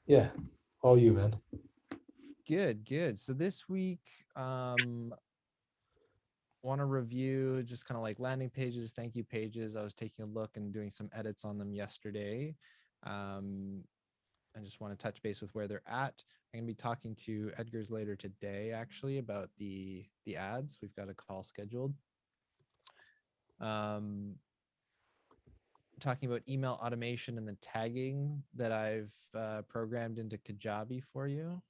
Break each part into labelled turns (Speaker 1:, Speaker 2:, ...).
Speaker 1: Yeah, all you, man.
Speaker 2: Good, good. So this week, want to review just kind of like landing pages, thank you pages. I was taking a look and doing some edits on them yesterday. Um, I just want to touch base with where they're at. I'm gonna be talking to Edgar's later today, actually, about the ads. We've got a call scheduled. Um, talking about email automation and the tagging that I've programmed into Kajabi for you.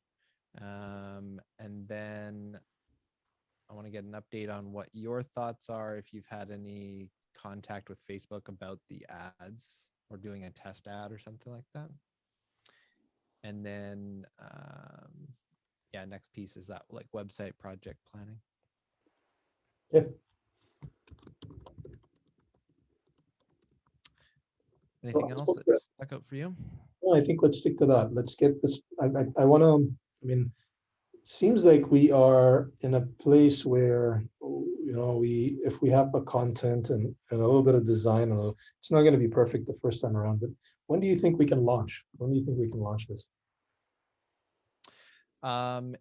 Speaker 2: And then I want to get an update on what your thoughts are if you've had any contact with Facebook about the ads or doing a test ad or something like that. And then, yeah, next piece is that like website project planning.
Speaker 1: Yeah.
Speaker 2: Anything
Speaker 1: So,
Speaker 2: else that stuck out for you?
Speaker 1: no, I think let's stick to that. Let's get this. I want to. I mean, seems like we are in a place where we if we have the content and a little bit of design, it's not going to be perfect the first time around. But when do you think we can launch? When do you think we can launch this?
Speaker 2: Um,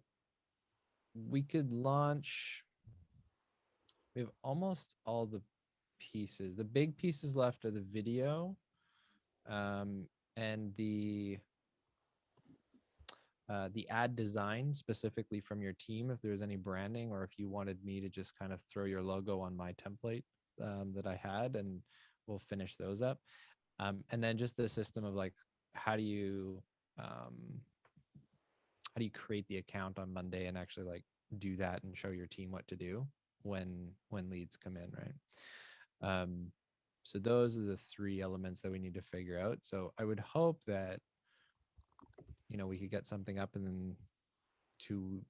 Speaker 2: we could launch. We have almost all the pieces. The big pieces left are the video, um, and the ad design specifically from your team, if there's any branding, or if you wanted me to just kind of throw your logo on my template that I had, and we'll finish those up. And then just the system of like, how do you um, how do you create the account on Monday and actually like do that and show your team what to do when leads come in, right? Um, so those are the three elements that we need to figure out. So I would hope that we could get something up in two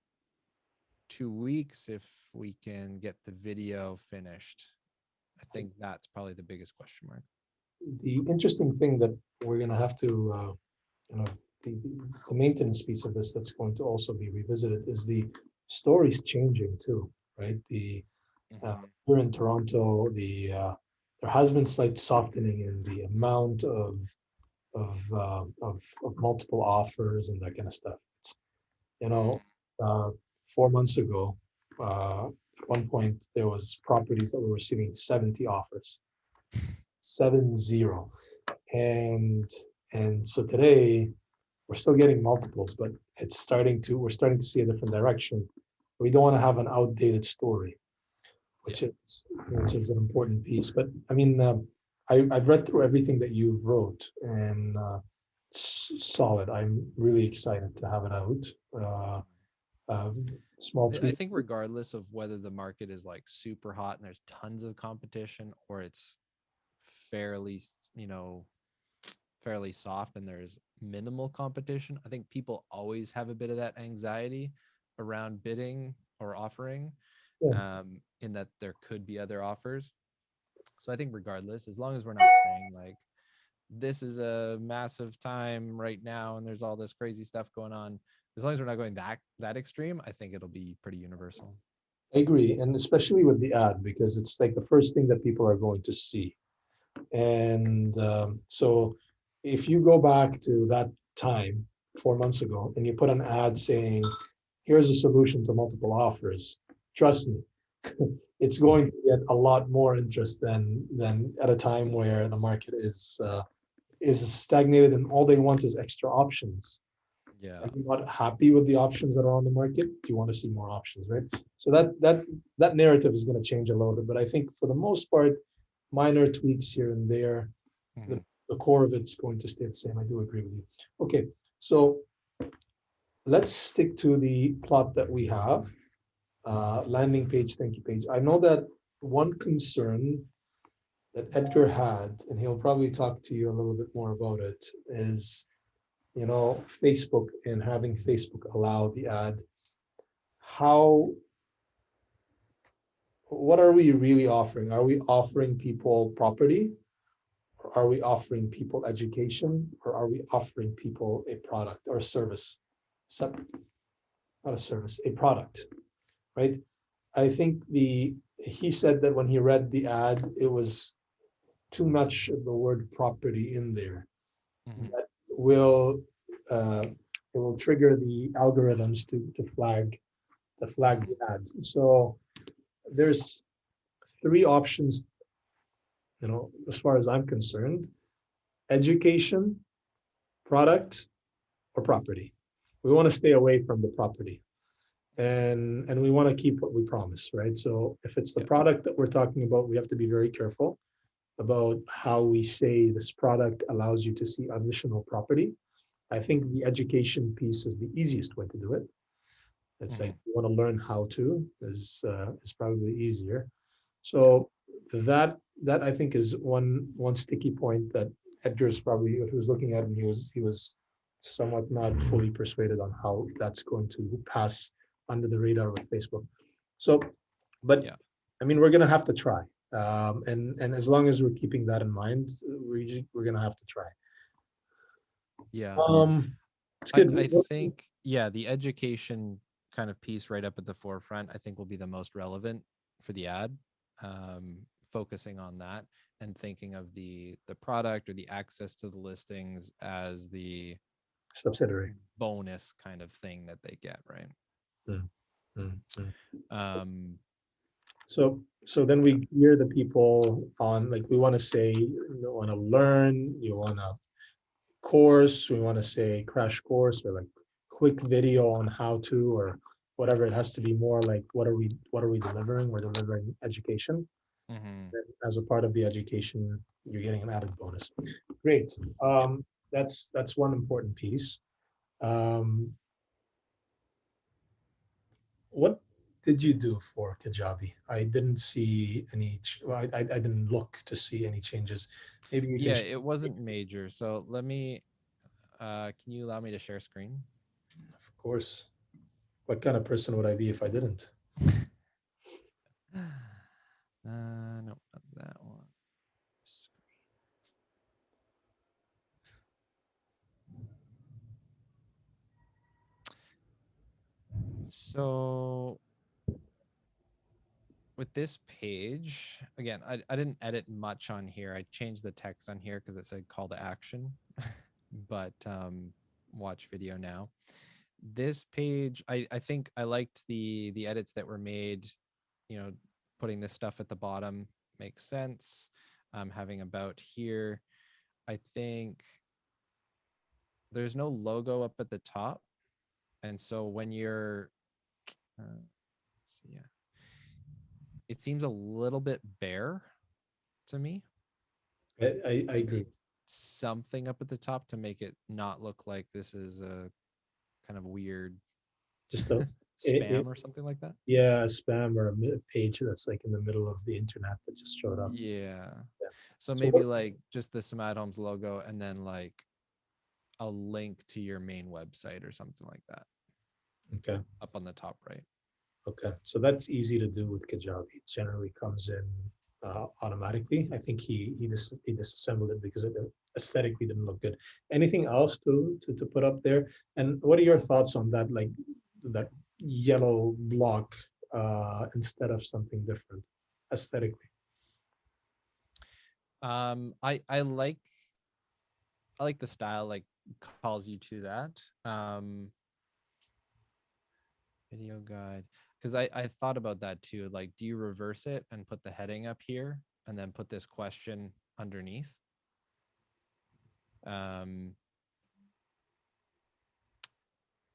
Speaker 2: 2 weeks if we can get the video finished. I think that's probably the biggest question mark.
Speaker 1: The interesting thing that we're going to have to you know the, the maintenance piece of this that's going to also be revisited is the stories changing too, right? The
Speaker 2: Mm-hmm.
Speaker 1: Here in Toronto, there has been slight softening in the amount of multiple offers and that kind of stuff. You know, uh, 4 months ago, at one point there was properties that were receiving 70 offers, 70, and so today we're still getting multiples, but we're starting to see a different direction. We don't want to have an outdated story,
Speaker 2: Yeah.
Speaker 1: which is an important piece. But I mean, I've read through everything that you wrote, and it's solid. I'm really excited to have it out. Uh, Small
Speaker 2: I
Speaker 1: tweak.
Speaker 2: think regardless of whether the market is like super hot and there's tons of competition, or it's fairly, fairly soft and there's minimal competition, I think people always have a bit of that anxiety around bidding or offering,
Speaker 1: Yeah,
Speaker 2: in that there could be other offers. So I think regardless, as long as we're not saying like this is a massive time right now and there's all this crazy stuff going on, as long as we're not going that extreme, I think it'll be pretty universal.
Speaker 1: I agree, and especially with the ad because it's like the first thing that people are going to see. And so, if you go back to that time 4 months ago and you put an ad saying, "Here's a solution to multiple offers," trust me, it's going to get a lot more interest than at a time where the market is stagnated and all they want is extra options.
Speaker 2: Yeah.
Speaker 1: Are you not happy with the options that are on the market? Do you want to see more options, right? So that narrative is going to change a little bit, but I think for the most part, minor tweaks here and there, the,
Speaker 2: Mhm.
Speaker 1: the core of it's going to stay the same. I do agree with you. Okay, so let's stick to the plot that we have. Landing page, thank you page. I know that one concern that Edgar had, and he'll probably talk to you a little bit more about it, is Facebook and having Facebook allow the ad. How, what are we really offering? Are we offering people property? Or are we offering people education? Or are we offering people a product or a service? Separate, not a service, a product, right? I think he said that when he read the ad, it was too much of the word property in there
Speaker 2: Mhm.
Speaker 1: that will it will trigger the algorithms to flag the ad. So there's three options, as far as I'm concerned: education, product, or property. We want to stay away from the property, and we want to keep what we promise, right? So if it's the
Speaker 2: Yep.
Speaker 1: product that we're talking about, we have to be very careful about how we say this product allows you to see additional property. I think the education piece is the easiest way to do it. It's like
Speaker 2: Mhm.
Speaker 1: you want to learn how to is probably easier. So that I think is one sticky point that Edgar's probably, if he was looking at, and he was somewhat not fully persuaded on how that's going to pass under the radar with Facebook. So, but
Speaker 2: Yeah.
Speaker 1: I mean, we're gonna have to try, and as long as we're keeping that in mind, we're gonna have to try.
Speaker 2: Yeah.
Speaker 1: It's
Speaker 2: I,
Speaker 1: good.
Speaker 2: I think, yeah, the education kind of piece right up at the forefront, I think will be the most relevant for the ad. Focusing on that and thinking of the product or the access to the listings as the
Speaker 1: Subsidiary.
Speaker 2: bonus kind of thing that they get, right?
Speaker 1: Mm, mm, mm.
Speaker 2: Um,
Speaker 1: So then
Speaker 2: yeah.
Speaker 1: we gear the people on, like, we want to say you want to learn, you want to course, we want to say crash course, or like quick video on how to, or whatever. It has to be more like what are we delivering? We're delivering education.
Speaker 2: Hmm.
Speaker 1: And as a part of the education, you're getting an added bonus. Great.
Speaker 2: Yeah.
Speaker 1: That's one important piece. Um, What did you do for Kajabi? I didn't see any, well, I didn't look to see any changes. Maybe you can,
Speaker 2: Yeah, it wasn't major. So let me, can you allow me to share screen?
Speaker 1: of course. What kind of person would I be if I didn't?
Speaker 2: No, not that one. So with this page, again, I didn't edit much on here. I changed the text on here because it said call to action, but watch video now. This page, I think I liked the edits that were made, you know, putting this stuff at the bottom makes sense. Having about here, I think there's no logo up at the top. And so when you're, let's see, yeah, it seems a little bit bare to me.
Speaker 1: I
Speaker 2: I
Speaker 1: agree.
Speaker 2: need something up at the top to make it not look like this is a kind of weird
Speaker 1: Just a,
Speaker 2: spam or something like that.
Speaker 1: yeah, a spam or a page that's like in the middle of the internet that just showed up.
Speaker 2: Yeah.
Speaker 1: Yeah.
Speaker 2: So
Speaker 1: So
Speaker 2: maybe
Speaker 1: what?
Speaker 2: like just the Samad Homes logo and then like a link to your main website or something like that
Speaker 1: Okay.
Speaker 2: up on the top right.
Speaker 1: Okay. So that's easy to do with Kajabi. It generally comes in automatically. I think he disassembled it because it aesthetically didn't look good. Anything else to put up there? And what are your thoughts on that? Like that yellow block instead of something different aesthetically?
Speaker 2: I like the style like calls you to that. Video guide. Because I thought about that too. Like, do you reverse it and put the heading up here and then put this question underneath? Um,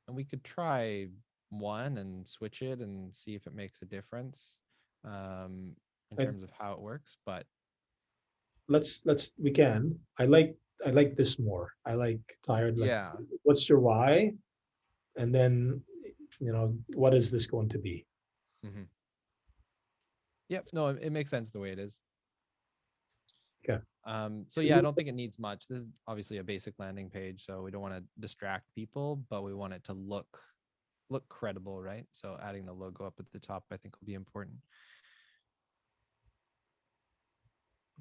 Speaker 2: and we could try one and switch it and see if it makes a difference in
Speaker 1: I,
Speaker 2: terms of how it works. But
Speaker 1: let's we can. I like this more. I like tired. Like,
Speaker 2: yeah,
Speaker 1: what's your why? And then what is this going to be?
Speaker 2: hmm, yep, no, it makes sense the way it is.
Speaker 1: Okay.
Speaker 2: So yeah, I don't think it needs much. This is obviously a basic landing page, so we don't want to distract people, but we want it to look credible, right? So adding the logo up at the top, I think will be important.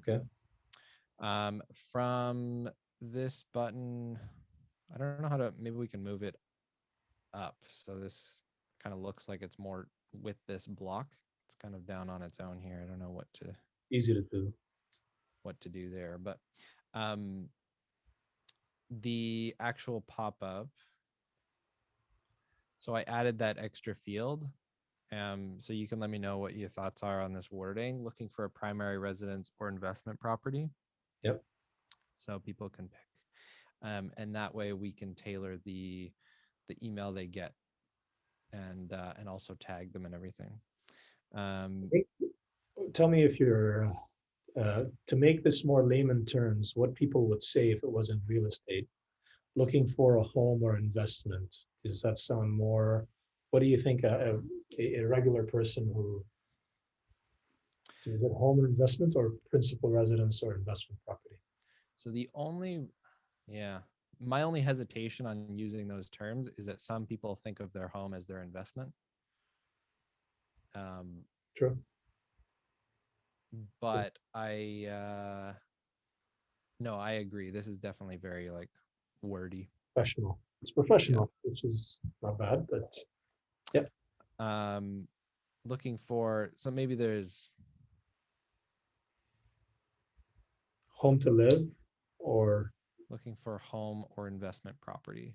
Speaker 1: Okay.
Speaker 2: Um, from this button, I don't know how to, maybe we can move it up. So this kind of looks like it's more with this block. It's kind of down on its own here. I don't know
Speaker 1: Easy to do.
Speaker 2: what to do there, but um, the actual pop-up. So I added that extra field. So you can let me know what your thoughts are on this wording. Looking for a primary residence or investment property.
Speaker 1: Yep.
Speaker 2: So people can pick. And that way we can tailor the email they get and also tag them and everything.
Speaker 1: Tell me if you're to make this more layman terms, what people would say if it wasn't real estate, looking for a home or investment. Does that sound more? What do you think a regular person who is it home or investment or principal residence or investment property?
Speaker 2: So the only, yeah, my only hesitation on using those terms is that some people think of their home as their investment. Um,
Speaker 1: True.
Speaker 2: but no, I agree. This is definitely very like wordy.
Speaker 1: Professional. It's
Speaker 2: Yeah.
Speaker 1: professional, which is not bad, but yeah.
Speaker 2: Um, looking for, so maybe there's,
Speaker 1: Home to live or
Speaker 2: looking for home or investment property.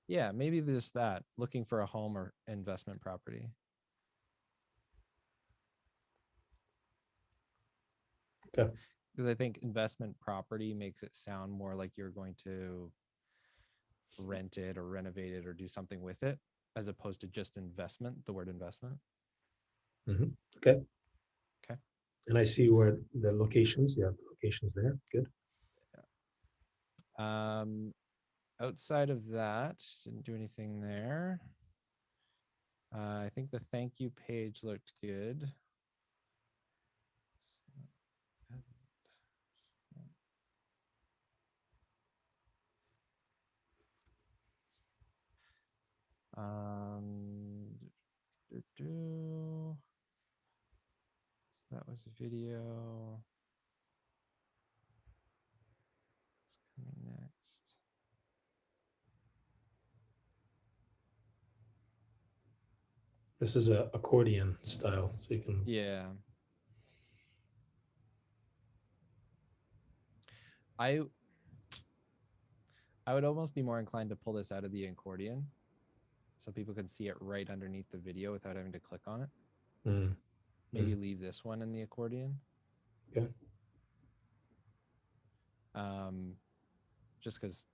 Speaker 2: Yeah, maybe just that, looking for a home or investment property.
Speaker 1: okay.
Speaker 2: Because I think investment property makes it sound more like you're going to rent it or renovate it or do something with it, as opposed to just investment, the word investment.
Speaker 1: Okay.
Speaker 2: Okay.
Speaker 1: And I see where the locations, you have the locations there. Good.
Speaker 2: Um, outside of that, didn't do anything there. I think the thank you page looked good. So that was a video. What's coming next?
Speaker 1: This is a accordion style, so you can.
Speaker 2: Yeah. I I would almost be more inclined to pull this out of the accordion so people can see it right underneath the video without having to click on it.
Speaker 1: Mm,
Speaker 2: Maybe leave this one in the accordion.
Speaker 1: okay.
Speaker 2: Just because,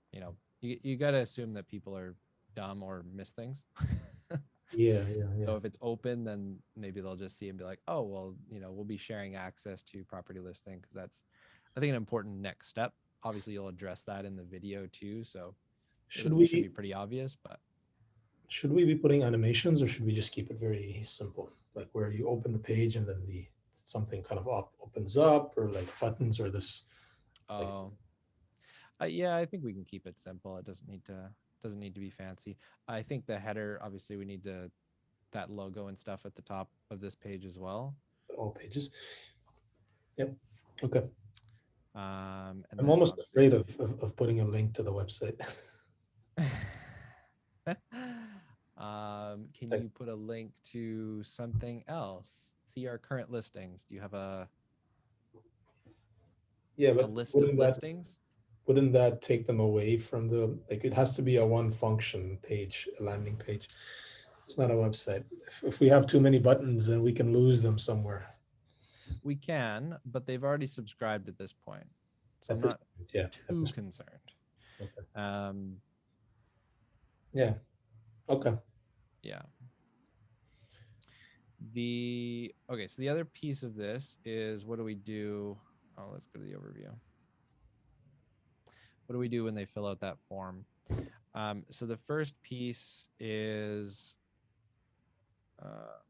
Speaker 2: you got to assume that people are dumb or miss things.
Speaker 1: Yeah, yeah, yeah.
Speaker 2: So if it's open, then maybe they'll just see and be like, oh, well, we'll be sharing access to property listing because that's, I think, an important next step. Obviously, you'll address that in the video too. So
Speaker 1: Should
Speaker 2: it should be
Speaker 1: we
Speaker 2: pretty obvious, but
Speaker 1: should we be putting animations or should we just keep it very simple? Like where you open the page and then the something kind of opens up or like buttons or this like
Speaker 2: uh, yeah, I think we can keep it simple. It doesn't need to be fancy. I think the header, obviously, we need that logo and stuff at the top of this page as well.
Speaker 1: all pages. Yep. Okay.
Speaker 2: And
Speaker 1: I'm
Speaker 2: then
Speaker 1: almost afraid
Speaker 2: obviously,
Speaker 1: of putting a link to the website.
Speaker 2: can
Speaker 1: Like,
Speaker 2: you put a link to something else? See our current listings. Do you have a
Speaker 1: yeah,
Speaker 2: a
Speaker 1: but
Speaker 2: list of listings?
Speaker 1: wouldn't that take them away from the like it has to be a one function page, a landing page. It's not a website. If we have too many buttons, then we can lose them somewhere.
Speaker 2: We can, but they've already subscribed at this point, so
Speaker 1: At
Speaker 2: I'm
Speaker 1: this
Speaker 2: not
Speaker 1: point, yeah. At
Speaker 2: too
Speaker 1: this
Speaker 2: concerned.
Speaker 1: okay.
Speaker 2: Um,
Speaker 1: Yeah. Okay.
Speaker 2: yeah. So the other piece of this is, what do we do? Oh, let's go to the overview. What do we do when they fill out that form? So the first piece is,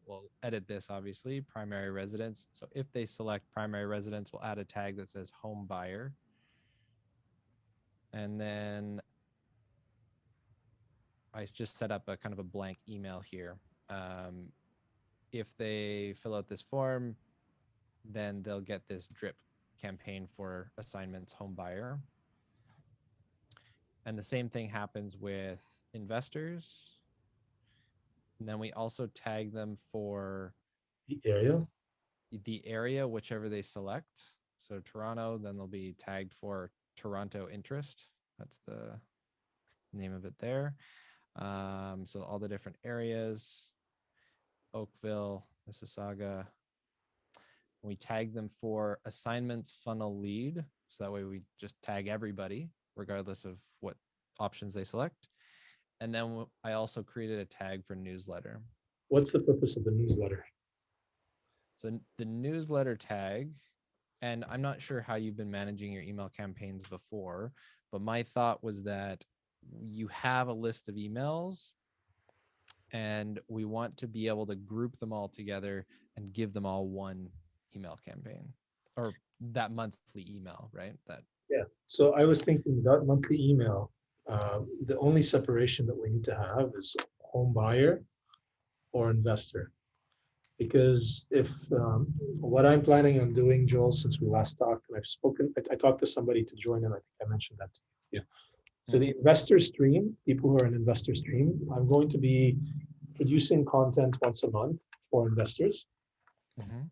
Speaker 2: we'll edit this, obviously, primary residence. So if they select primary residence, we'll add a tag that says home buyer. And then I just set up a kind of a blank email here. If they fill out this form, then they'll get this drip campaign for assignments home buyer. And the same thing happens with investors. And then we also tag them for
Speaker 1: The area.
Speaker 2: the area, whichever they select. So Toronto, then they'll be tagged for Toronto interest. That's the name of it there. So all the different areas, Oakville, Mississauga. We tag them for assignments funnel lead. So that way we just tag everybody, regardless of what options they select. And then I also created a tag for newsletter.
Speaker 1: What's the purpose of the newsletter?
Speaker 2: So the newsletter tag, and I'm not sure how you've been managing your email campaigns before, but my thought was that you have a list of emails and we want to be able to group them all together and give them all one email campaign or that monthly email, right? That
Speaker 1: Yeah. So I was thinking that monthly email, the only separation that we need to have is home buyer or investor. Because if what I'm planning on doing, Joel, since we last talked, and I've spoken, I talked to somebody to join in. I think I mentioned that to you. Yeah. So the investor stream, people who are in investor stream, I'm going to be producing content once a month for investors.
Speaker 2: Mhm.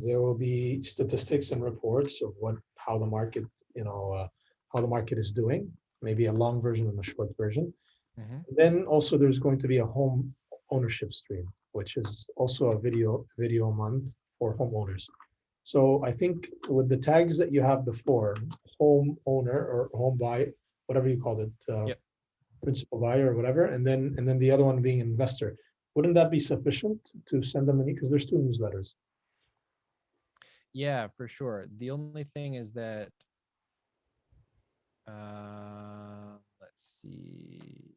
Speaker 1: There will be statistics and reports of how the market, how the market is doing, maybe a long version and a short version.
Speaker 2: Mhm.
Speaker 1: Then also there's going to be a home ownership stream, which is also a video month for homeowners. So I think with the tags that you have before, home owner or home buy, whatever you called it,
Speaker 2: Yep.
Speaker 1: principal buyer or whatever, and then the other one being investor. Wouldn't that be sufficient to send them because there's two newsletters?
Speaker 2: Yeah, for sure. The only thing is that let's see.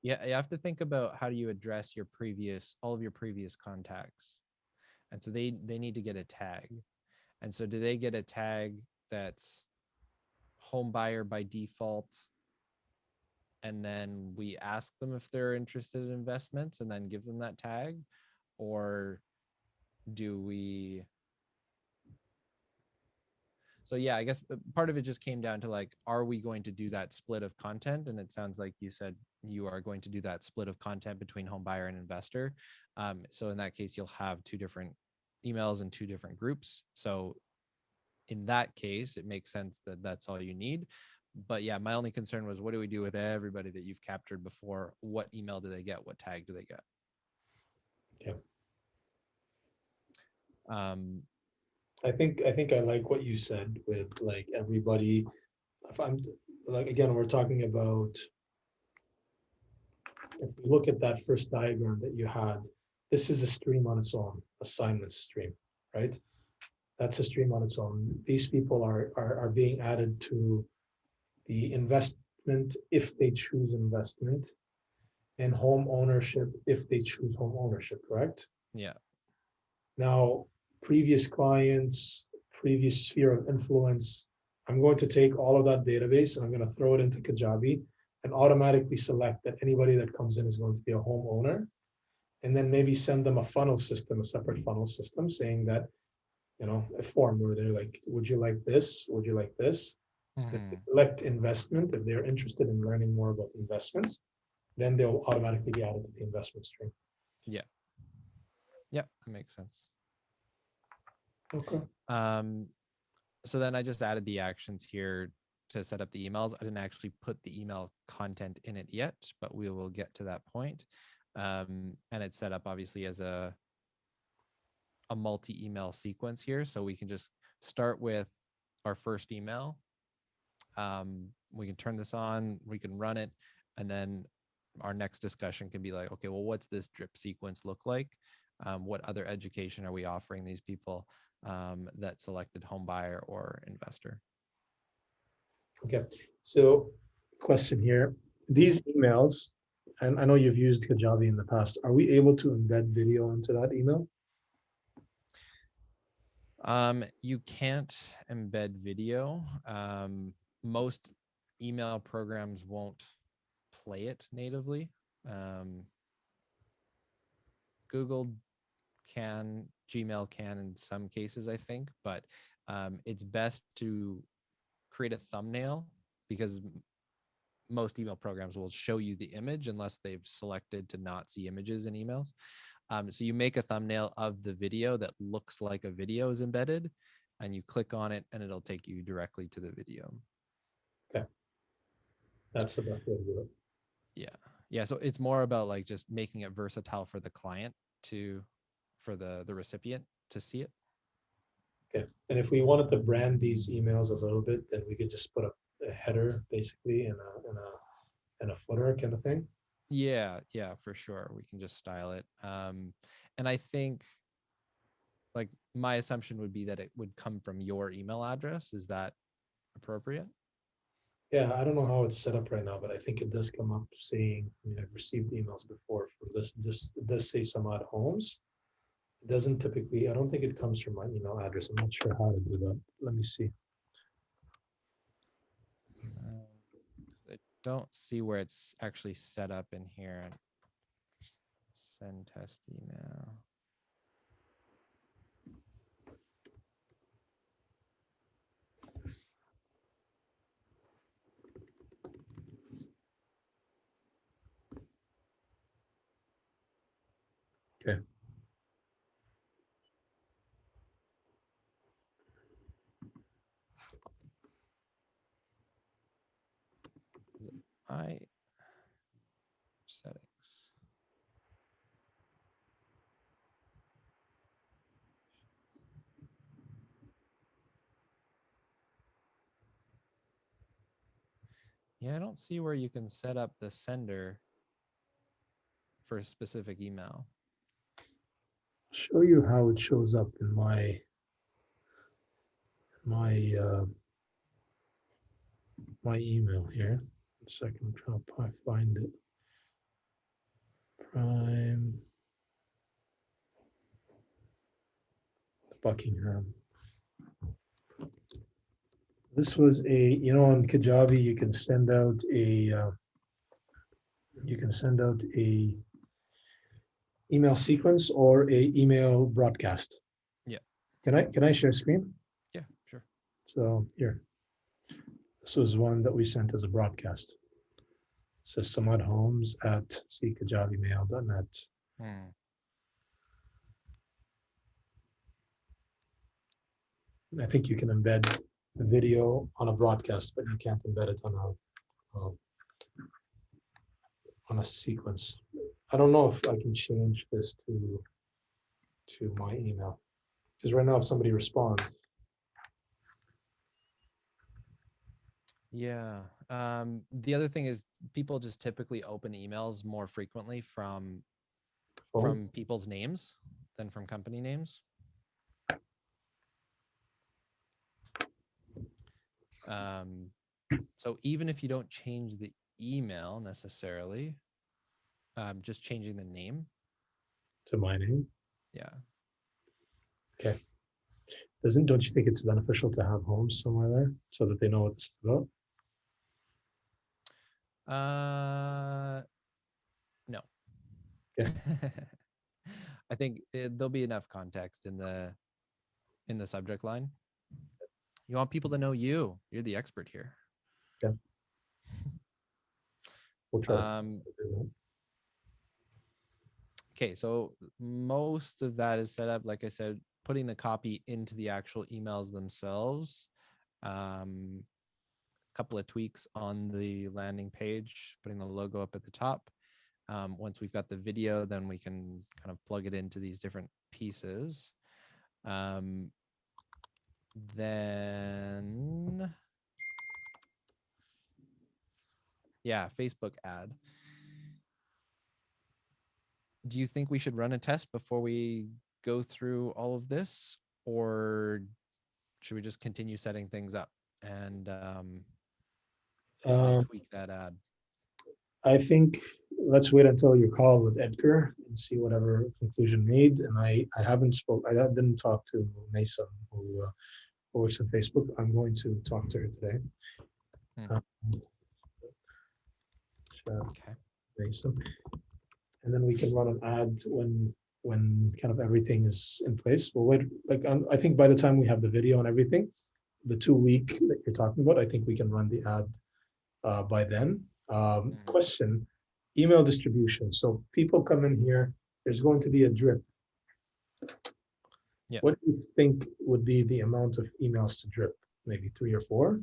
Speaker 2: Yeah, you have to think about how do you address your previous all of your previous contacts. And so they need to get a tag. And so do they get a tag that's home buyer by default, and then we ask them if they're interested in investments and then give them that tag? Or do we so yeah, I guess part of it just came down to like, are we going to do that split of content? And it sounds like you said you are going to do that split of content between home buyer and investor. So in that case, you'll have two different emails and two different groups. So in that case, it makes sense that that's all you need. But yeah, my only concern was, what do we do with everybody that you've captured before? What email do they get? What tag do they get?
Speaker 1: Yeah.
Speaker 2: Um,
Speaker 1: I think I like what you said with like everybody. If I'm like again, we're talking about if we look at that first diagram that you had, this is a stream on its own, assignment stream, right? That's a stream on its own. These people are being added to the investment if they choose investment, and home ownership if they choose home ownership, correct?
Speaker 2: yeah.
Speaker 1: Now, previous clients, previous sphere of influence, I'm going to take all of that database and I'm going to throw it into Kajabi and automatically select that anybody that comes in is going to be a homeowner. And then maybe send them a funnel system, a separate funnel system saying that, a form where they're like, would you like this? Would you like this? If they
Speaker 2: Mhm.
Speaker 1: select investment, if they're interested in learning more about investments, then they'll automatically be added to the investment stream.
Speaker 2: Yeah. Yeah. That makes sense.
Speaker 1: Okay.
Speaker 2: Um, so then I just added the actions here to set up the emails. I didn't actually put the email content in it yet, but we will get to that point. And it's set up obviously as a multi-email sequence here. So we can just start with our first email. We can turn this on, we can run it, and then our next discussion can be like, okay, well, what's this drip sequence look like? What other education are we offering these people that selected home buyer or investor?
Speaker 1: Okay. So question here,
Speaker 2: Mhm.
Speaker 1: these emails, and I know you've used Kajabi in the past, are we able to embed video into that email?
Speaker 2: You can't embed video. Most email programs won't play it natively. Um, Google can, Gmail can in some cases, I think, but it's best to create a thumbnail because most email programs will show you the image unless they've selected to not see images in emails. So you make a thumbnail of the video that looks like a video is embedded, and you click on it, and it'll take you directly to the video.
Speaker 1: That's the best way to do it.
Speaker 2: Yeah. So it's more about like just making it versatile for the client for the recipient to see it.
Speaker 1: Okay, and if we wanted to brand these emails a little bit, then we could just put a header basically and a footer kind of thing.
Speaker 2: Yeah, for sure. We can just style it. And I think like my assumption would be that it would come from your email address. Is that appropriate?
Speaker 1: Yeah, I don't know how it's set up right now, but I think it does come up saying, I mean, I've received emails before for this, it does say Samad Homes. It doesn't typically, I don't think it comes from my email address. I'm not sure how to do that. Let me see.
Speaker 2: I don't see where it's actually set up in here. Send test email.
Speaker 1: Okay.
Speaker 2: Settings. Yeah, I don't see where you can set up the sender for a specific email.
Speaker 1: I'll show you how it shows up in my email here. A second, I'm trying to find it. Prime Buckingham. This was on Kajabi, you can send out a email sequence or a email broadcast.
Speaker 2: Yeah.
Speaker 1: Can I share screen?
Speaker 2: Yeah, sure.
Speaker 1: So here, this was one that we sent as a broadcast. It says Samad Homes at ckajalimail.net. I think you can embed the video on a broadcast, but you can't embed it on a sequence. I don't know if I can change this to my email, because right now if somebody responds.
Speaker 2: Yeah. The other thing is people just typically open emails more frequently from people's names than from company names. So even if you don't change the email necessarily, just changing the name
Speaker 1: to my name.
Speaker 2: Yeah.
Speaker 1: Okay. Don't you think it's beneficial to have homes somewhere there so that they know what this is about?
Speaker 2: No.
Speaker 1: Okay.
Speaker 2: I think there'll be enough context in the subject line. You want people to know you. You're the expert here.
Speaker 1: Yeah. We'll try to do that.
Speaker 2: Okay, so most of that is set up, like I said, putting the copy into the actual emails themselves. A couple of tweaks on the landing page, putting the logo up at the top. Once we've got the video, then we can kind of plug it into these different pieces. Then, yeah, Facebook ad. Do you think we should run a test before we go through all of this, or should we just continue setting things up and tweak that ad?
Speaker 1: I think let's wait until your call with Edgar and see whatever conclusion made. And I didn't talk to Mason who works on Facebook. I'm going to talk to her today.
Speaker 2: Okay.
Speaker 1: Mason. And then we can run an ad when kind of everything is in place. We'll wait, I think by the time we have the video and everything, the 2 week that you're talking about, I think we can run the ad by then. Question, email distribution. So people come in here, there's going to be a drip.
Speaker 2: Yeah.
Speaker 1: What do you think would be the amount of emails to drip? Maybe 3 or 4?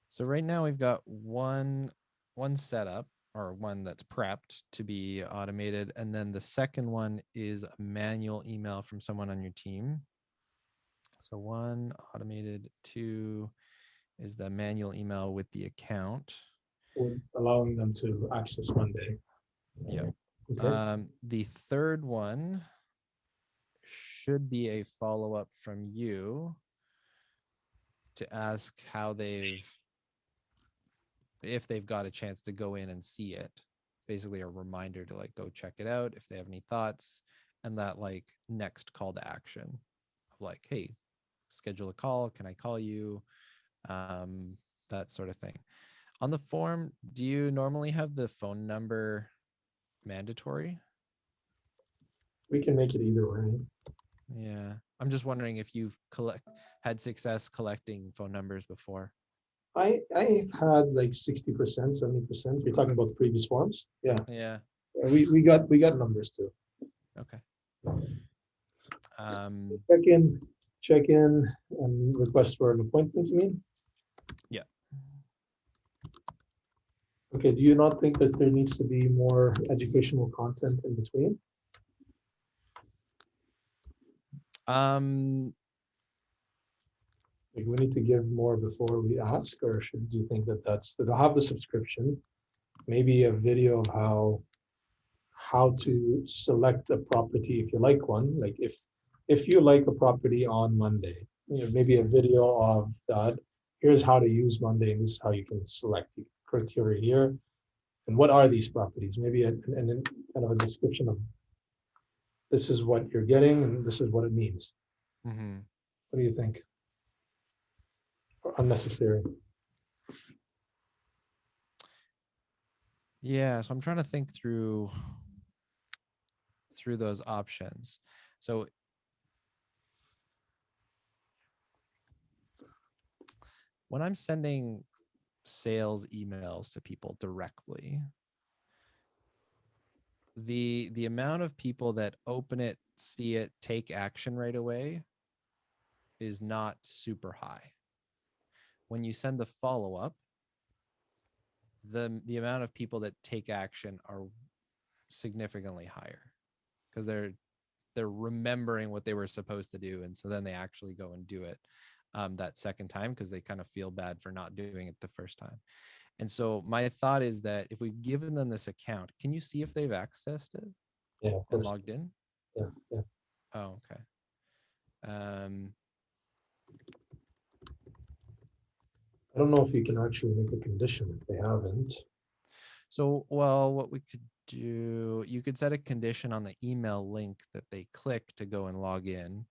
Speaker 2: So right now we've got one setup, or one that's prepped to be automated, and then the second one is a manual email from someone on your team. So one automated, two is the manual email with the account.
Speaker 1: With allowing them to access Monday.
Speaker 2: Yeah.
Speaker 1: Okay.
Speaker 2: The third one should be a follow-up from you to ask how if they've got a chance to go in and see it. Basically a reminder to like go check it out if they have any thoughts, and that like next call to action of like, hey, schedule a call, can I call you? That sort of thing. On the form, do you normally have the phone number mandatory?
Speaker 1: We can make it either way.
Speaker 2: Yeah. I'm just wondering if you've had success collecting phone numbers before.
Speaker 1: I've had like 60%, 70%. You're talking about the previous forms? Yeah.
Speaker 2: Yeah.
Speaker 1: We got numbers too.
Speaker 2: Okay.
Speaker 1: Check in and request for an appointment, you mean?
Speaker 2: Yeah.
Speaker 1: Okay, do you not think that there needs to be more educational content in between? Like we need to give more before we ask, or should do you think that they'll have the subscription, maybe a video of how to select a property if you like one, like if you like a property on Monday, maybe a video of that. Here's how to use Monday, and this is how you can select. You click here, and what are these properties? Maybe and then kind of a description of this is what you're getting, and this is what it means.
Speaker 2: Mm-hmm.
Speaker 1: What do you think? Or unnecessary?
Speaker 2: Yeah. So I'm trying to think through those options. So when I'm sending sales emails to people directly, the amount of people that open it, see it, take action right away is not super high. When you send the follow-up, the amount of people that take action are significantly higher because they're remembering what they were supposed to do, and so then they actually go and do it that second time because they kind of feel bad for not doing it the first time. And so my thought is that if we've given them this account, can you see if they've accessed it
Speaker 1: Yeah, of
Speaker 2: and
Speaker 1: course.
Speaker 2: logged in?
Speaker 1: Yeah, yeah.
Speaker 2: Oh, okay.
Speaker 1: I don't know if you can actually make a condition if they haven't.
Speaker 2: So, well, what we could do, you could set a condition on the email link that they click to go and log in,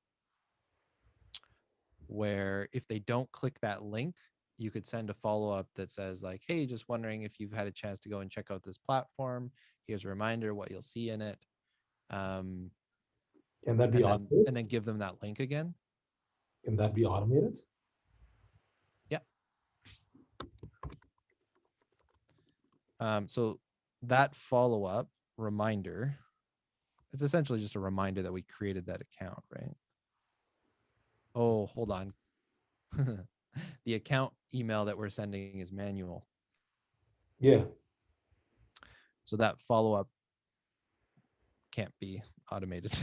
Speaker 2: where if they don't click that link, you could send a follow-up that says like, hey, just wondering if you've had a chance to go and check out this platform. Here's a reminder what you'll see in it.
Speaker 1: Can that be
Speaker 2: And
Speaker 1: automated?
Speaker 2: then give them that link again.
Speaker 1: Can that be automated?
Speaker 2: Yeah. So that follow-up reminder, it's essentially just a reminder that we created that account, right? Oh, hold on. The account email that we're sending is manual.
Speaker 1: Yeah.
Speaker 2: So that follow-up can't be automated.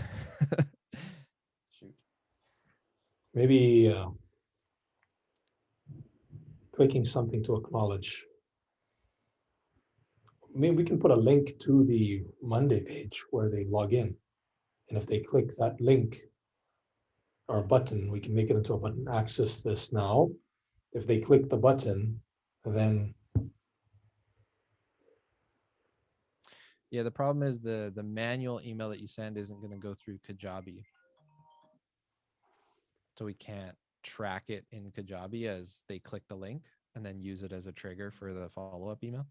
Speaker 2: Shoot.
Speaker 1: Maybe clicking something to acknowledge. I mean, we can put a link to the Monday page where they log in. And if they click that link or button, we can make it into a button, access this now. If they click the button, then
Speaker 2: Yeah, the problem is the manual email that you send isn't going to go through Kajabi. So we can't track it in Kajabi as they click the link and then use it as a trigger for the follow-up email.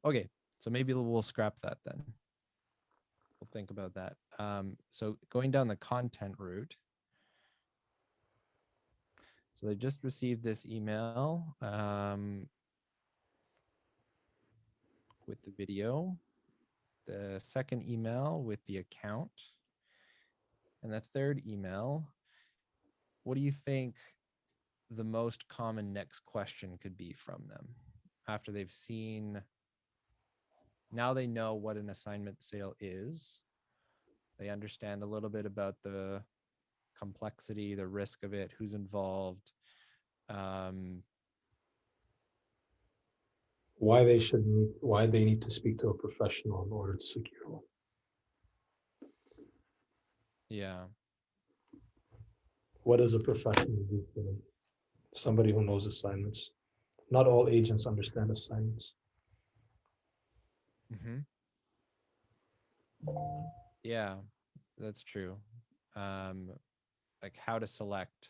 Speaker 2: Okay, so maybe we'll scrap that then. We'll think about that. So going down the content route. So they just received this email with the video. the second email with the account. And the third email, what do you think the most common next question could be from them after they've seen? Now they know what an assignment sale is. They understand a little bit about the complexity, the risk of it, who's involved. Um,
Speaker 1: why they need to speak to a professional in order to secure one.
Speaker 2: yeah.
Speaker 1: What does a professional do for them? Somebody who knows assignments. Not all agents understand assignments.
Speaker 2: Mm-hmm. Yeah, that's true. Um, like how to select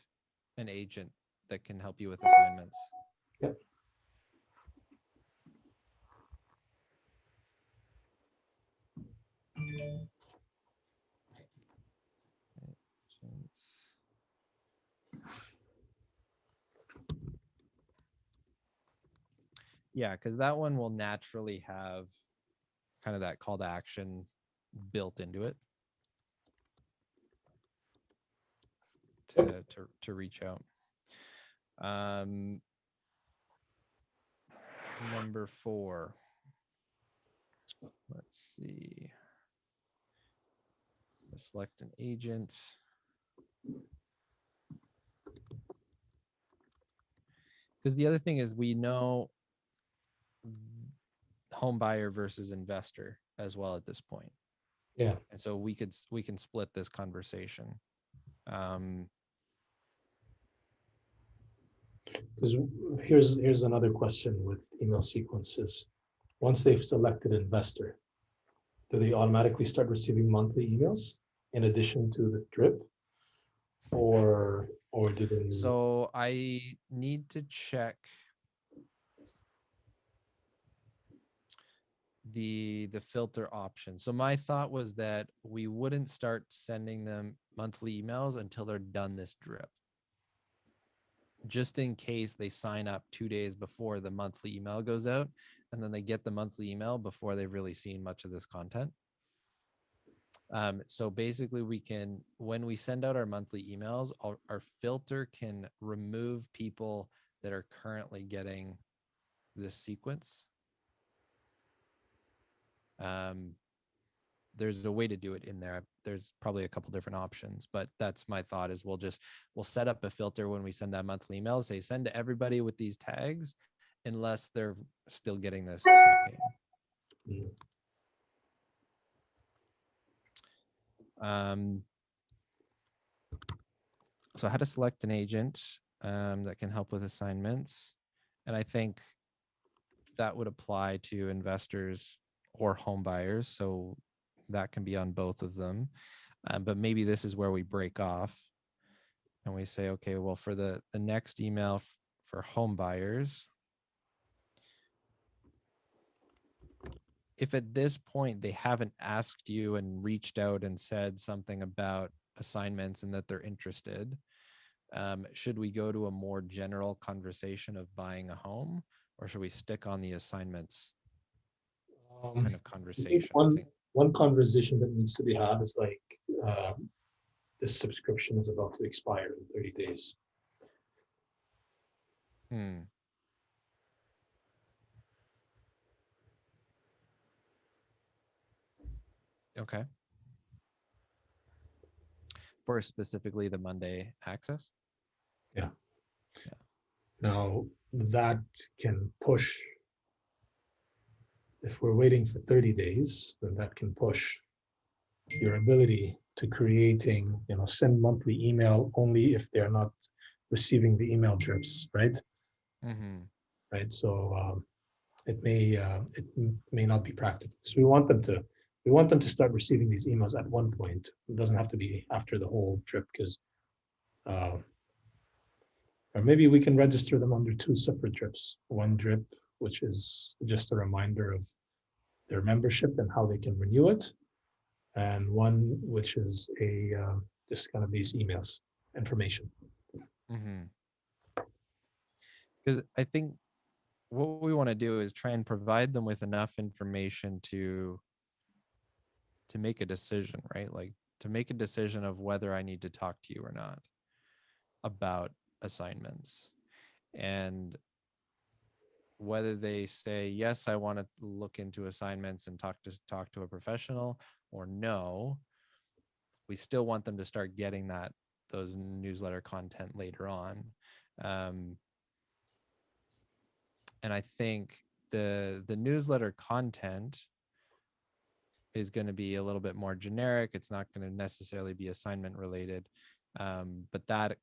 Speaker 2: an agent that can help you with assignments.
Speaker 1: Yep.
Speaker 2: Yeah, because that one will naturally have kind of that call to action built into it to reach out. Number 4. Let's see. Select an agent. Because the other thing is we know home buyer versus investor as well at this point.
Speaker 1: Yeah.
Speaker 2: And so we can split this conversation.
Speaker 1: Because here's another question with email sequences. Once they've selected investor, do they automatically start receiving monthly emails in addition to the drip? Or do they?
Speaker 2: So I need to check the filter option. So my thought was that we wouldn't start sending them monthly emails until they're done this drip, just in case they sign up 2 days before the monthly email goes out, and then they get the monthly email before they've really seen much of this content. So basically we can, when we send out our monthly emails, our filter can remove people that are currently getting this sequence. There's a way to do it in there. There's probably a couple different options, but that's my thought is we'll set up a filter when we send that monthly email, say send to everybody with these tags, unless they're still getting this campaign. So how to select an agent that can help with assignments. And I think that would apply to investors or home buyers. So that can be on both of them. But maybe this is where we break off and we say, okay, well, for the next email for home buyers, if at this point they haven't asked you and reached out and said something about assignments and that they're interested, should we go to a more general conversation of buying a home, or should we stick on the assignments kind of
Speaker 1: I think
Speaker 2: conversation?
Speaker 1: one conversation that needs to be had is like, this subscription is about to expire in 30 days.
Speaker 2: Okay. For specifically the Monday access?
Speaker 1: Yeah.
Speaker 2: Yeah.
Speaker 1: Now that can push, if we're waiting for 30 days, then that can push your ability to creating, send monthly email only if they're not receiving the email drips, right?
Speaker 2: Mm-hmm.
Speaker 1: Right. So it may not be practical. So we want them to start receiving these emails at one point. It doesn't have to be after the whole trip, because or maybe we can register them under 2 separate drips. One drip, which is just a reminder of their membership and how they can renew it, and one which is a just kind of these emails information.
Speaker 2: Mm-hmm. Because I think what we want to do is try and provide them with enough information to to make a decision, right? Like to make a decision of whether I need to talk to you or not about assignments. And whether they say, yes, I want to look into assignments and talk to a professional, or no, we still want them to start getting those newsletter content later on. Um, and I think the newsletter content is going to be a little bit more generic. It's not going to necessarily be assignment related. But that,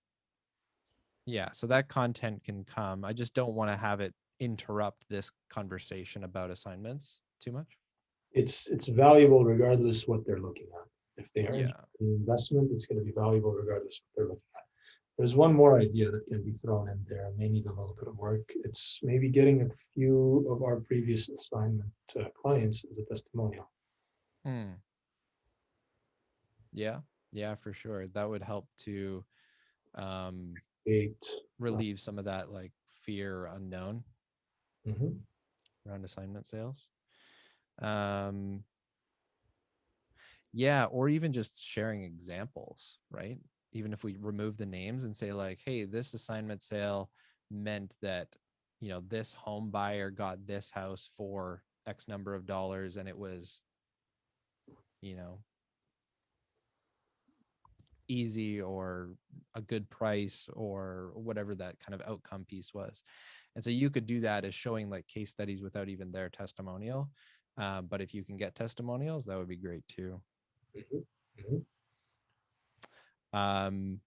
Speaker 2: yeah, so that content can come. I just don't want to have it interrupt this conversation about assignments too much.
Speaker 1: It's valuable regardless what they're looking at. If they are
Speaker 2: Yeah.
Speaker 1: interested in investment, it's going to be valuable regardless what they're looking at. There's one more idea that can be thrown in there and may need a little bit of work. It's maybe getting a few of our previous assignment clients as a testimonial.
Speaker 2: Yeah, yeah, for sure. That would help to um,
Speaker 1: Eight.
Speaker 2: relieve some of that like fear or unknown
Speaker 1: Mhm.
Speaker 2: around assignment sales. Um, yeah, or even just sharing examples, right? Even if we remove the names and say like, hey, this assignment sale meant that, you know, this home buyer got this house for X number of dollars and it was, you know, easy or a good price or whatever that kind of outcome piece was. And so you could do that as showing like case studies without even their testimonial. But if you can get testimonials, that would be great too.
Speaker 1: Mhm. Mhm.
Speaker 2: Um,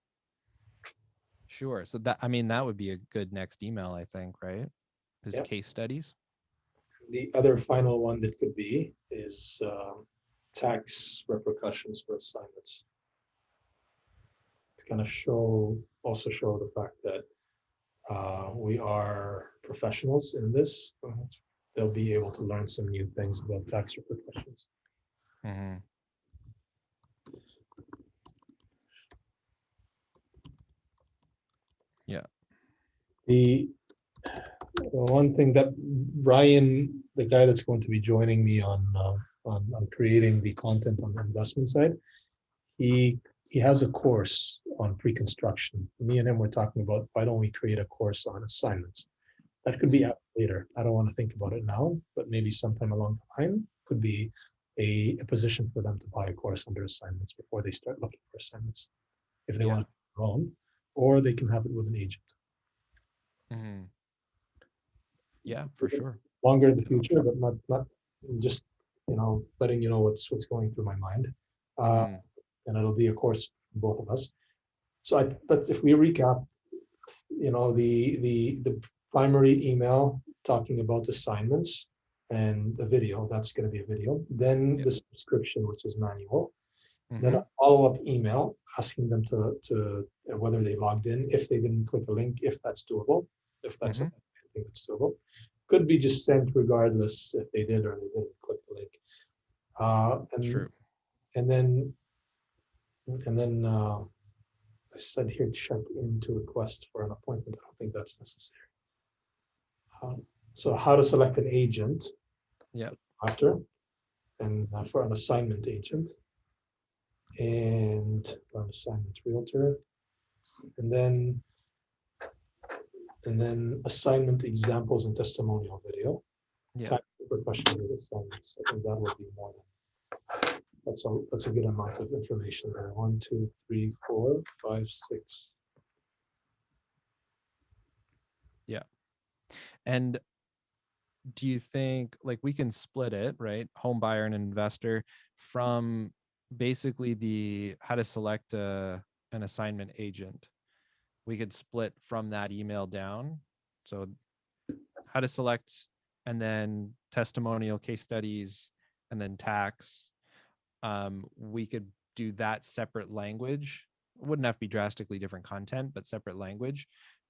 Speaker 2: sure. So that, I mean, that would be a good next email, I think, right? Is
Speaker 1: Yep.
Speaker 2: case studies.
Speaker 1: The other final one that could be is tax repercussions for assignments. To kind of also show the fact that we are professionals in this. They'll be able to learn some new things about tax repercussions.
Speaker 2: Mm-hmm. Yeah.
Speaker 1: The one thing that Brian, the guy that's going to be joining me on creating the content on the investment side, he he has a course on pre-construction. Me and him were talking about why don't we create a course on assignments. That could be out later. I don't want to think about it now, but maybe sometime along the line could be a position for them to buy a course under assignments before they start looking for assignments, if they
Speaker 2: Yeah.
Speaker 1: want to do their own, or they can have it with an agent.
Speaker 2: Mm-hmm. Yeah, for sure.
Speaker 1: Longer in
Speaker 2: That's
Speaker 1: the
Speaker 2: a good
Speaker 1: future,
Speaker 2: option.
Speaker 1: but not just letting you know what's going through my mind. Uh,
Speaker 2: Mm-hmm.
Speaker 1: and it'll be a course for both of us. So but if we recap, the primary email talking about assignments and the video, that's going to be a video. Then
Speaker 2: Yeah.
Speaker 1: the subscription, which is manual. Then
Speaker 2: Mm-hmm.
Speaker 1: a follow-up email asking them to whether they logged in, if they didn't click a link, if that's doable, if that's
Speaker 2: Mm-hmm.
Speaker 1: something I think that's doable. Could be just sent regardless if they did or they didn't click the link.
Speaker 2: True.
Speaker 1: And then I said here check in to request for an appointment. I don't think that's necessary. So how to select an agent
Speaker 2: Yeah.
Speaker 1: after, and for an assignment agent, and for an assignment realtor, and then assignment examples and testimonial video.
Speaker 2: Yeah.
Speaker 1: Type for question with assignments. I think that would be more than that's a good amount of information there. 1, 2, 3, 4, 5, 6.
Speaker 2: Yeah. And do you think like we can split it, right? Home buyer and investor from basically the how to select an assignment agent. We could split from that email down. So how to select and then testimonial case studies and then tax. We could do that separate language. It wouldn't have to be drastically different content, but separate language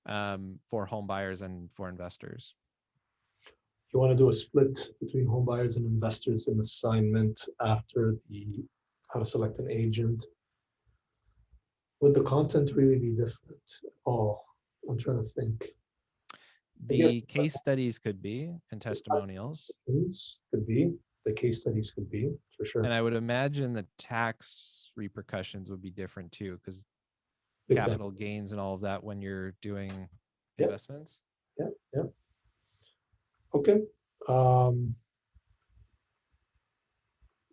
Speaker 2: for home buyers and for investors.
Speaker 1: You want to do a split between home buyers and investors in assignment after the how to select an agent. Would the content really be different? Oh, I'm trying to think. I guess
Speaker 2: The case studies could be and testimonials.
Speaker 1: could be. the case studies could be, for sure.
Speaker 2: And I would imagine the tax repercussions would be different too, because
Speaker 1: Big time.
Speaker 2: capital gains and all of that when you're doing
Speaker 1: Yep.
Speaker 2: investments.
Speaker 1: Yeah. Okay.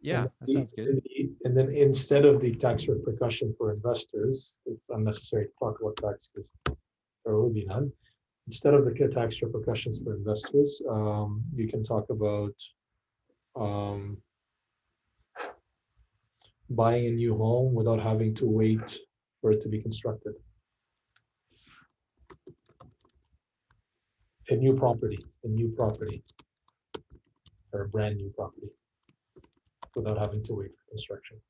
Speaker 2: Yeah, that sounds good.
Speaker 1: And then instead of the tax repercussion for investors, it's unnecessary to talk about tax because there will be none. Instead of the tax repercussions for investors, you can talk about buying a new home without having to wait for it to be constructed. A new property, or a brand new property without having to wait for construction.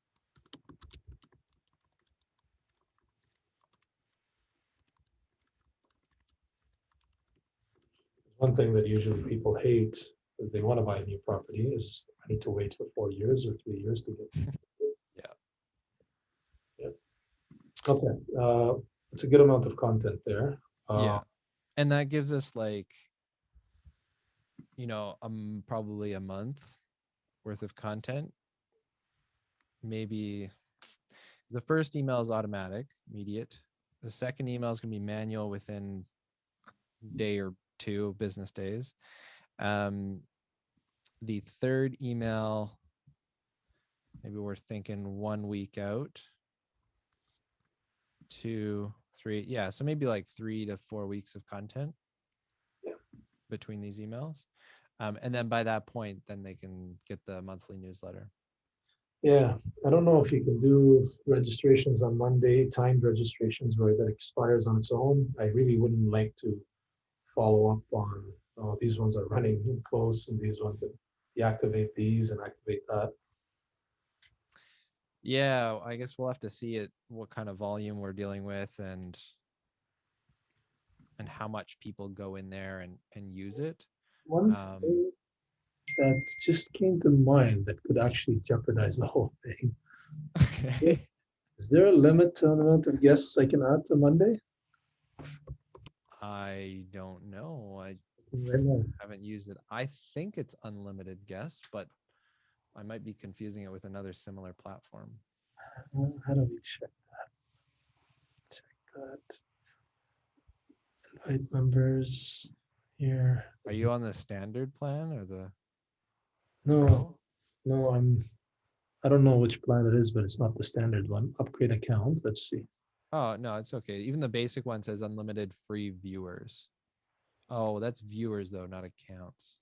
Speaker 1: One thing that usually people hate if they want to buy a new property is I need to wait for 4 years or 3 years to get. Yeah. Okay. It's a good amount of content there.
Speaker 2: Yeah. And that gives us like, probably a month worth of content. Maybe the first email is automatic, immediate. The second email is going to be manual within a day or two business days. The third email, maybe we're thinking 1 week out. 2, 3. Yeah. So maybe like 3 to 4 weeks of content between these emails. And then by that point, then they can get the monthly newsletter.
Speaker 1: Yeah, I don't know if you can do registrations on Monday, timed registrations where that expires on its own. I really wouldn't like to follow up on, oh, these ones are running close and these ones, and you activate these and activate that.
Speaker 2: Yeah, I guess we'll have to see what kind of volume we're dealing with and how much people go in there and use it.
Speaker 1: One thing that just came to mind that could actually jeopardize the whole thing.
Speaker 2: Okay.
Speaker 1: Is there a limit on the amount of guests I can add to Monday?
Speaker 2: I don't know. I
Speaker 1: Right now.
Speaker 2: haven't used it. I think it's unlimited guests, but I might be confusing it with another similar platform.
Speaker 1: How do we check that? Invite members here.
Speaker 2: Are you on the standard plan or the?
Speaker 1: No, I don't know which plan it is, but it's not the standard one. Upgrade account. Let's see.
Speaker 2: Oh, no, it's okay. Even the basic one says unlimited free viewers. Oh, that's viewers though, not accounts.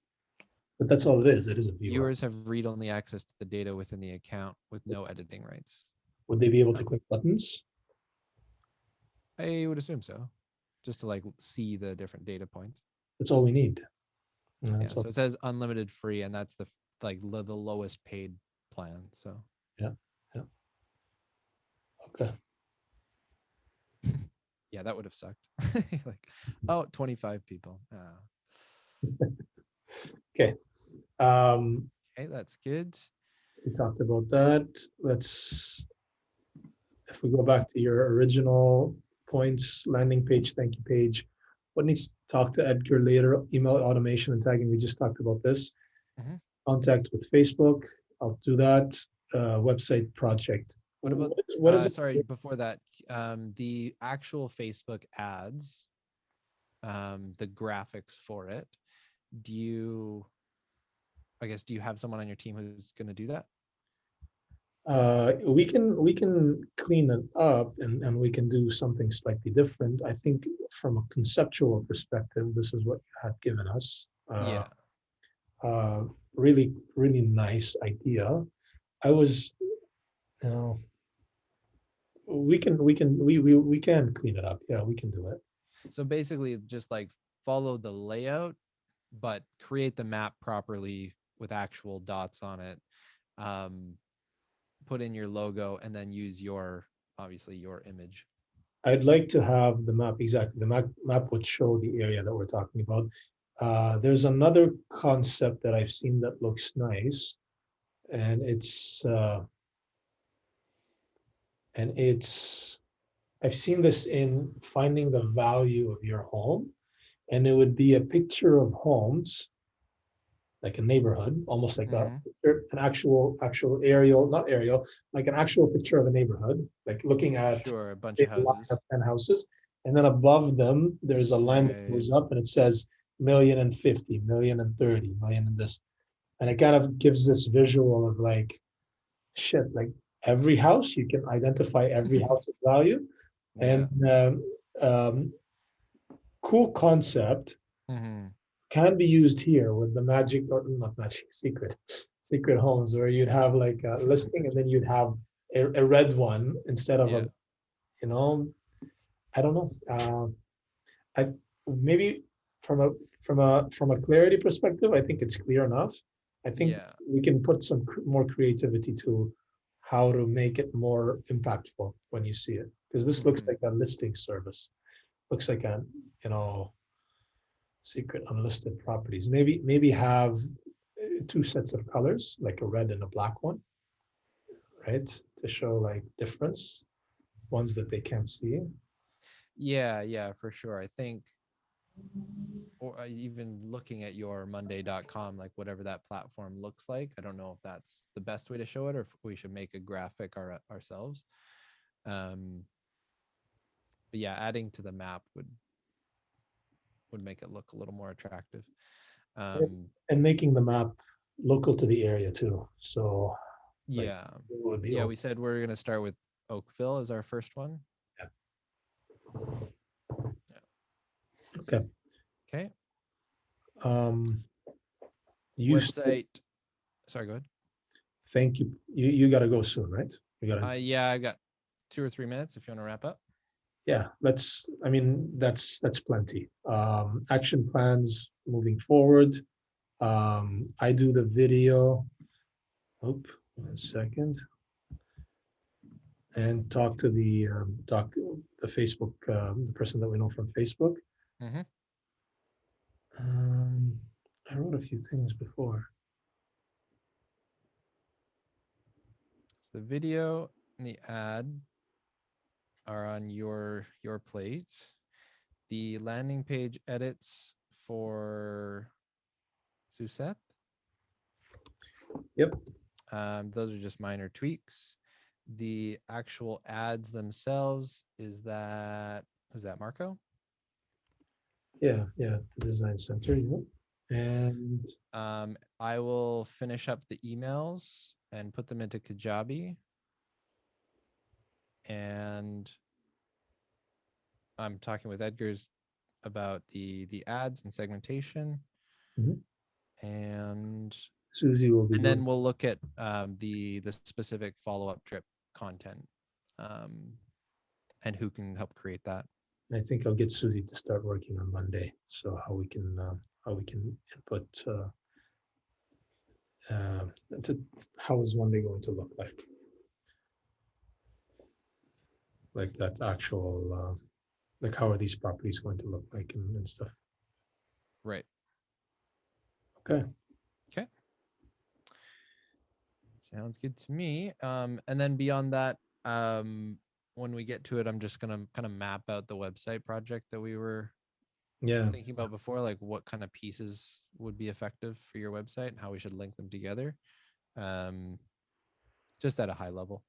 Speaker 1: But that's all it is. It is a viewer.
Speaker 2: Viewers have read-only access to the data within the account with no editing rights.
Speaker 1: Would they be able to click buttons?
Speaker 2: I would assume so, just to like see the different data points.
Speaker 1: That's all we need.
Speaker 2: Yeah, so it says unlimited free, and that's the lowest paid plan. So
Speaker 1: yeah. Okay.
Speaker 2: Yeah, that would have sucked. Like, oh, 25 people.
Speaker 1: Okay.
Speaker 2: Okay, that's good.
Speaker 1: We talked about that. If we go back to your original points, landing page, thank you page, what needs to talk to Edgar later? Email automation and tagging. We just talked about this.
Speaker 2: Mm-hmm.
Speaker 1: Contact with Facebook. I'll do that. Website project.
Speaker 2: What about,
Speaker 1: what is it?
Speaker 2: Sorry, before that, the actual Facebook ads, the graphics for it, do you have someone on your team who's going to do that?
Speaker 1: We can clean it up and we can do something slightly different. I think from a conceptual perspective, this is what you had given us.
Speaker 2: Yeah.
Speaker 1: Really, really nice idea. I was, we can clean it up. Yeah, we can do it.
Speaker 2: So basically just like follow the layout, but create the map properly with actual dots on it. Put in your logo and then use obviously your image.
Speaker 1: I'd like to have the map, exactly. The map would show the area that we're talking about. There's another concept that I've seen that looks nice, and I've seen this in finding the value of your home, and it would be a picture of homes like a neighborhood, almost like
Speaker 2: Mhm.
Speaker 1: an actual aerial, not aerial, like an actual picture of a neighborhood, like looking at
Speaker 2: Sure, a bunch
Speaker 1: a
Speaker 2: of
Speaker 1: line
Speaker 2: houses.
Speaker 1: of 10 houses. And then above them, there's a line that
Speaker 2: Right.
Speaker 1: goes up and it says million and 50, million and 30, million and this. And it kind of gives this visual of like, shit, like every house, you can identify every house's value. And
Speaker 2: Yeah.
Speaker 1: cool concept
Speaker 2: Mhm.
Speaker 1: can be used here with the magic, or not magic, secret homes, where you'd have like a listing and then you'd have a red one instead of a,
Speaker 2: Yeah.
Speaker 1: you know, I don't know. I maybe from a from a clarity perspective, I think it's clear enough. I think
Speaker 2: Yeah.
Speaker 1: we can put some more creativity to how to make it more impactful when you see it, because this looks
Speaker 2: Mhm.
Speaker 1: like a listing service. Looks like a, you know, secret unlisted properties. Maybe have two sets of colors, like a red and a black one, right? To show like difference, ones that they can't see.
Speaker 2: Yeah, yeah, for sure. I think, or even looking at your monday.com, like whatever that platform looks like, I don't know if that's the best way to show it or if we should make a graphic ourselves. Um, but yeah, adding to the map would make it look a little more attractive. Um,
Speaker 1: And making the map local to the area too. So like
Speaker 2: yeah.
Speaker 1: it would be
Speaker 2: Yeah,
Speaker 1: open.
Speaker 2: we said we're gonna start with Oakville as our first one. Yeah.
Speaker 1: Okay.
Speaker 2: Okay.
Speaker 1: Um, you said,
Speaker 2: Website. Sorry, go ahead.
Speaker 1: thank you. You gotta go soon, right? You gotta,
Speaker 2: Yeah, I got 2 or 3 minutes if you want to wrap up.
Speaker 1: yeah, I mean, that's plenty. Action plans moving forward. I do the video. Oh, 1 second. And talk to the Facebook, the person that we know from Facebook.
Speaker 2: Mhm.
Speaker 1: Um, I wrote a few things before.
Speaker 2: So the video and the ad are on your plate. The landing page edits for Suseth.
Speaker 1: Yep.
Speaker 2: Those are just minor tweaks. The actual ads themselves is that Marco?
Speaker 1: Yeah, yeah, the design center, yeah. And
Speaker 2: I will finish up the emails and put them into Kajabi. And I'm talking with Edgar's about the ads and segmentation.
Speaker 1: mhm,
Speaker 2: And
Speaker 1: Susie will be
Speaker 2: and
Speaker 1: doing,
Speaker 2: then we'll look at the specific follow-up drip content, um, and who can help create that.
Speaker 1: I think I'll get Susie to start working on Monday. So how we can input uh, to, how is Monday going to look like that actual like how are these properties going to look like and stuff.
Speaker 2: Right.
Speaker 1: Okay.
Speaker 2: Okay. Sounds good to me. And then beyond that, when we get to it, I'm just gonna kind of map out the website project that we were
Speaker 1: Yeah.
Speaker 2: thinking about before, like what kind of pieces would be effective for your website and how we should link them together. Um, just at a high level.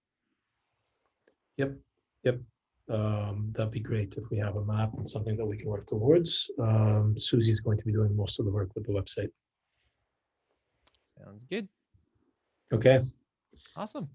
Speaker 1: Yep. Yep. That'd be great if we have a map and something that we can work towards. Susie's going to be doing most of the work with the website.
Speaker 2: Sounds good.
Speaker 1: Okay.
Speaker 2: Awesome.